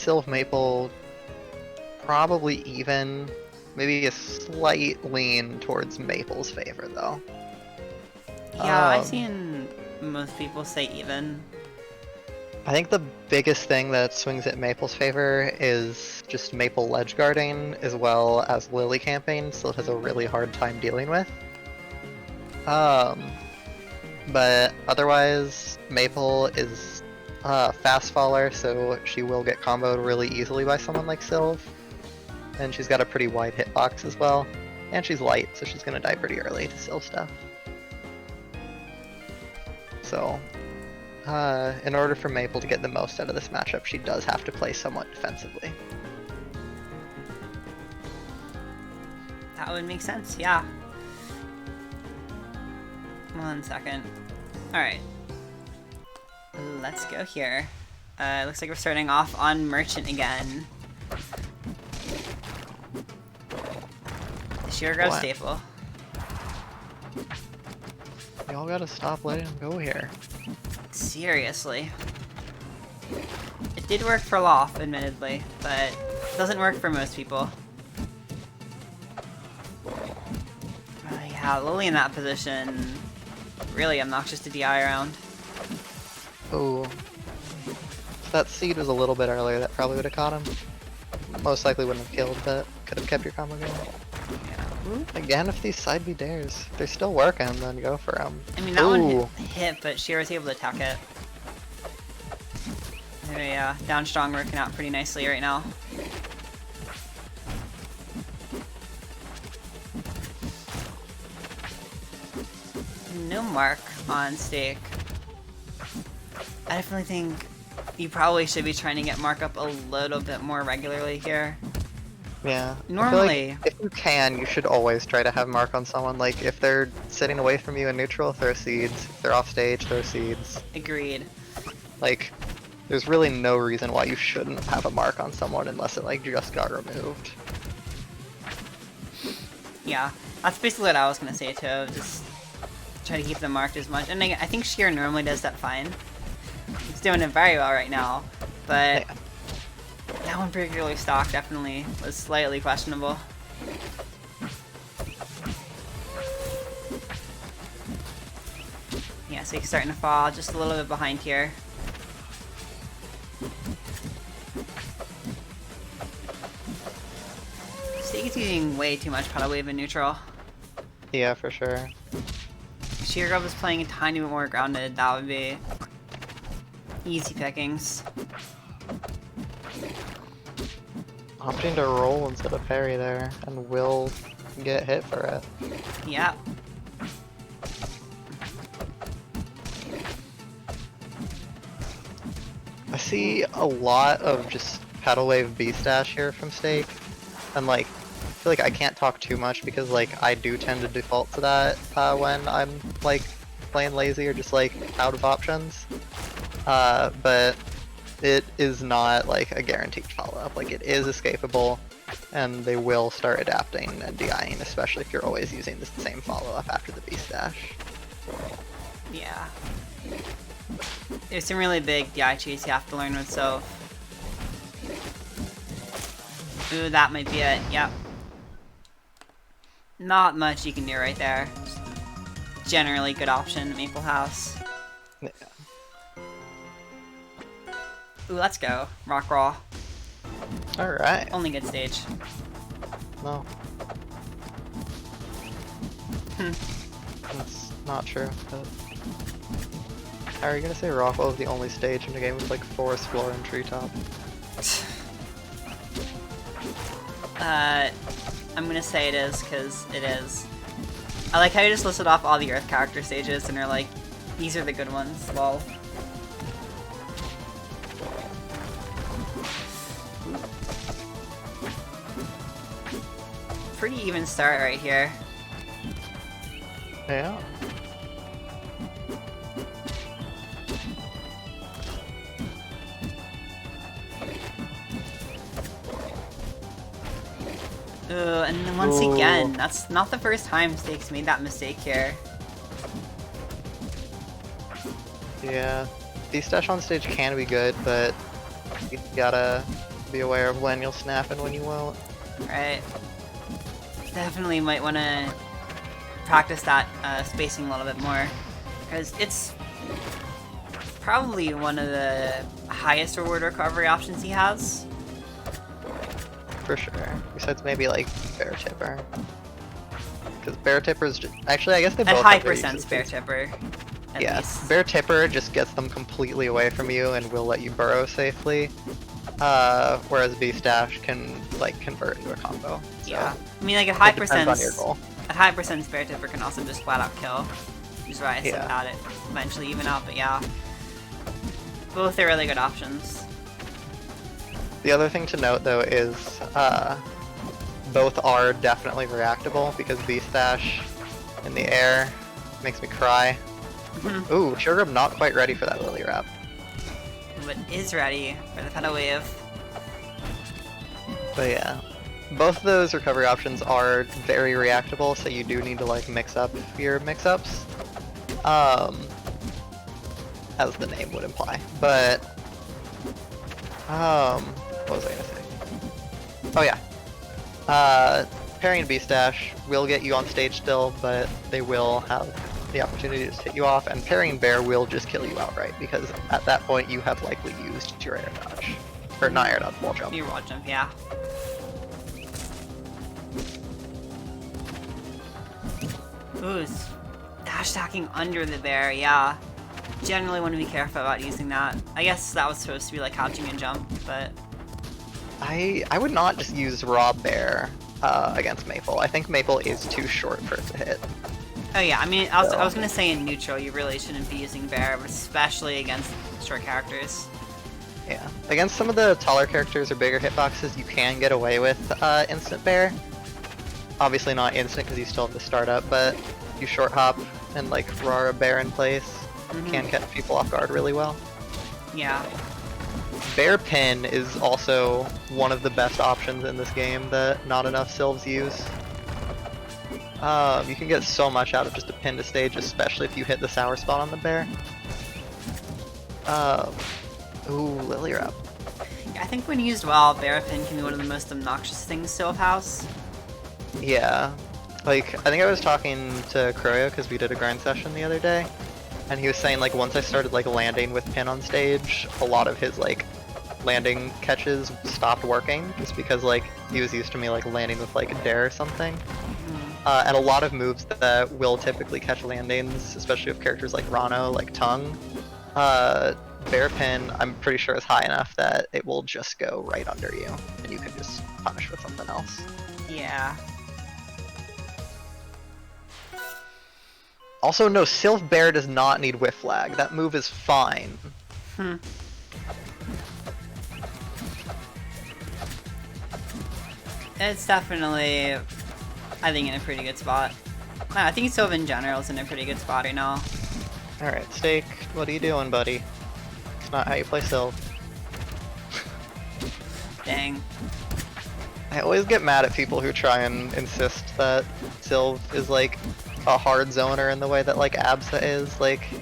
Sylv Maypul probably even, maybe a slight lean towards Maple's favor though. Yeah, I've seen most people say even. I think the biggest thing that swings at Maple's favor is just Maple ledge guarding as well as lily camping, so it has a really hard time dealing with. But otherwise, Maple is a fast faller, so she will get comboed really easily by someone like Sylv. And she's got a pretty wide hitbox as well. And she's light, so she's gonna die pretty early to Sylv stuff. So, in order for Maple to get the most out of this matchup, she does have to play somewhat defensively. That would make sense, yeah. 1 second. Alright. Let's go here. Looks like we're starting off on Merchant again. Sheargrub staple. Y'all gotta stop letting him go here. Seriously. It did work for Loth, admittedly, but it doesn't work for most people. Yeah, Lily in that position, really obnoxious to DI around. Oh. If that seed was a little bit earlier, that probably would have caught him. Most likely wouldn't have killed, but could have kept your combo going. Yeah. Again, if these side B dares, they're still working, then go for them. I mean, that one hit, but Shear was able to attack it. Yeah, down strong working out pretty nicely right now. No mark on stake. I definitely think you probably should be trying to get mark up a little bit more regularly here. Yeah. Normally, like if you can, you should always try to have mark on someone. Like if they're sitting away from you in neutral, throw seeds. If they're off stage, throw seeds. Agreed. Like, there's really no reason why you shouldn't have a mark on someone unless it like just got removed. Yeah, that's basically what I was gonna say too. Just try to keep them marked as much. And I think Shear normally does that fine. He's doing it very well right now, but Yeah. that one particularly stock definitely was slightly questionable. Yeah, so he's starting to fall just a little bit behind here. Stake is using way too much Pedal Wave in neutral. Yeah, for sure. If Sheargrub was playing a tiny bit more grounded, that would be easy pickings. Opting to roll instead of parry there, and will get hit for it. Yep. I see a lot of just pedal wave B stash here from Stake, and like, I feel like I can't talk too much because like I do tend to default to that when I'm like playing lazy or just like out of options. But it is not like a guaranteed follow-up. Like it is escapable, and they will start adapting and DIing, especially if you're always using the same follow-up after the B stash. Yeah. There's some really big DI cheats you have to learn with Sylv. Ooh, that might be it. Yep. Not much you can do right there. Just generally good option, Maple House. Yeah. Ooh, let's go. Rock Raw. Alright. Only good stage. No. That's not true, but... How are you gonna say Rockwell is the only stage in the game with like forest floor and treetop? I'm gonna say it is, because it is. I like how you just listed off all the Earth character stages and are like, these are the good ones, lol. Pretty even start right here. Yeah. And then once again, that's not the first time Stake's made that mistake here. Yeah. D-stash on stage can be good, but you gotta be aware of when you'll snap and when you won't. Right. Definitely might want to practice that spacing a little bit more, because it's probably one of the highest reward recovery options he has. For sure. Besides maybe like Bear Tipper. Because Bear Tipper's just... Actually, I guess they both A high have their percent uses. Bear Tipper. At Yeah, least. Bear Tipper just gets them completely away from you and will let you burrow safely. Whereas Beast Dash can like convert into a combo. So Yeah. I mean, like a high it depends on your percent. goal. A high percent Bear Tipper can also just flat out kill. Which is why I said Yeah. that it eventually even out, but yeah. Both are really good options. The other thing to note though is both are definitely reactable because Beast Dash in the air makes me cry. Ooh, Sheargrub not quite ready for that Lily Wrap. But is ready for the pedal wave. But yeah, both of those recovery options are very reactable, so you do need to like mix up your mix-ups, as the name would imply. But what was I gonna say? Oh yeah, parrying Beast Dash will get you on stage still, but they will have the opportunity to just hit you off, and parrying Bear will just kill you outright because at that point you have likely used your air dodge, or not air dodge, wall jump. Your wall jump, yeah. Ooh, dash stacking under the bear, yeah. Generally want to be careful about using that. I guess that was supposed to be like couching and jump, but... I would not just use raw bear against Maypul. I think Maypul is too short for it to hit. Oh yeah, I mean, I was gonna say in neutral you really shouldn't be using bear, but especially against short characters. Yeah. Against some of the taller characters or bigger hitboxes, you can get away with instant bear. Obviously not instant because you still have the startup, but you short hop and like raw a bear in place can catch people off guard really well. Yeah. Bear pin is also one of the best options in this game that not enough Sylvs use. You can get so much out of just a pin to stage, especially if you hit the sour spot on the bear. Ooh, Lily Wrap. I think when used well, bear pin can be one of the most obnoxious things Sylv has. Yeah. Like, I think I was talking to Croyo because we did a grind session the other day, and he was saying like once I started like landing with pin on stage, a lot of his like landing catches stopped working just because like he was used to me like landing with like a dare or something. And a lot of moves that will typically catch landings, especially with characters like Rano, like Tongue, bear pin, I'm pretty sure is high enough that it will just go right under you, and you can just punish with something else. Yeah. Also, no, Sylv Bear does not need Whiff Flag. That move is fine. It's definitely, I think, in a pretty good spot. No, I think Sylv in general is in a pretty good spot right now. Alright, Steak, what are you doing, buddy? It's not how you play Sylv. Dang. I always get mad at people who try and insist that Sylv is like a hard zoner in the way that like Absa is. Like, it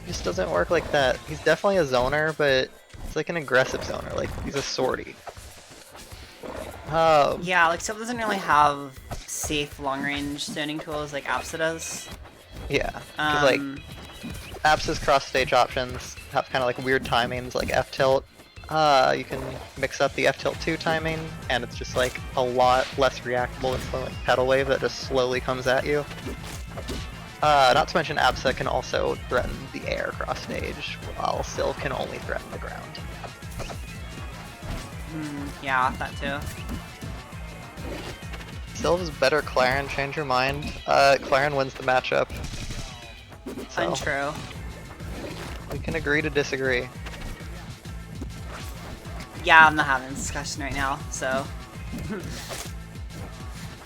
just doesn't work like that. He's definitely a zoner, but it's like an aggressive zoner. Like, he's a sortie. Yeah, like Sylv doesn't really have safe long-range zoning tools like Absa does. Yeah, because like Absa's cross-stage options have kind of like weird timings, like F-tilt. You can mix up the F-tilt 2 timing, and it's just like a lot less reactable than something like Pedal Wave that just slowly comes at you. Not to mention Absa can also threaten the air cross-stage, while Sylv can only threaten the ground. Yeah, that too. Sylv is better Claren, change your mind. Claren wins the matchup. So, Untrue. we can agree to disagree. Yeah, I'm not having this discussion right now, so...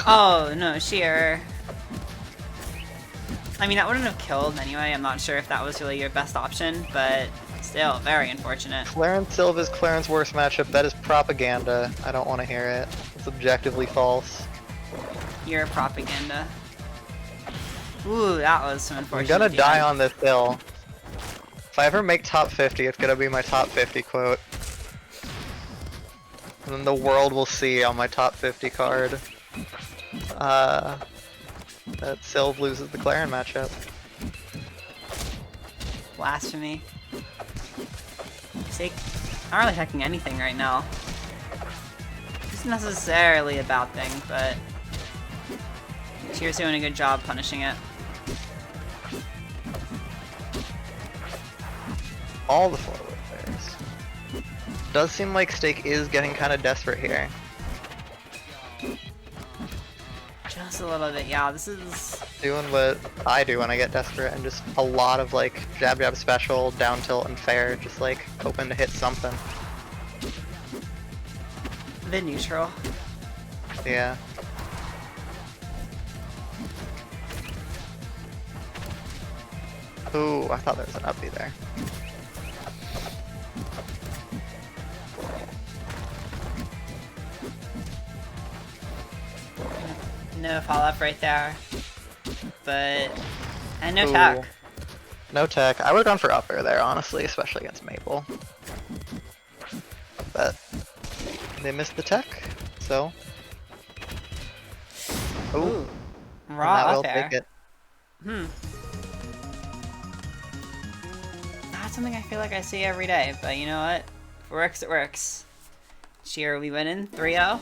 Oh, no, Sheer. I mean, that wouldn't have killed anyway. I'm not sure if that was really your best option, but still, very unfortunate. Claren Sylv is Claren's worst matchup. That is propaganda. I don't want to hear it. It's objectively false. Your propaganda. Ooh, that was some I'm unfortunate. gonna die DGN. on this hill. If I ever make top 50, it's gonna be my top 50 quote. And then the world will see on my top 50 card that Sylv loses the Clarin matchup. Blasphemy. Stake, not really attacking anything right now. It's not necessarily a bad thing, but Shear's doing a good job punishing it. All the forward players. Does seem like Stake is getting kind of desperate here. Just a little bit, yeah. This is Doing what I do when I get desperate, and just a lot of like jab jab special, down tilt, and fair, just like hoping to hit something. the neutral. Yeah. Ooh, I thought there was an uppie there. No follow-up right there. But... and no Ooh. tech. No tech. I would've gone for upper there, honestly, especially against Maypul. But they missed the tech, so... Ooh. Raw that will up air. take it. Not something I feel like I see every day, but you know what? If it works, it works. Shear, we win in 3-0.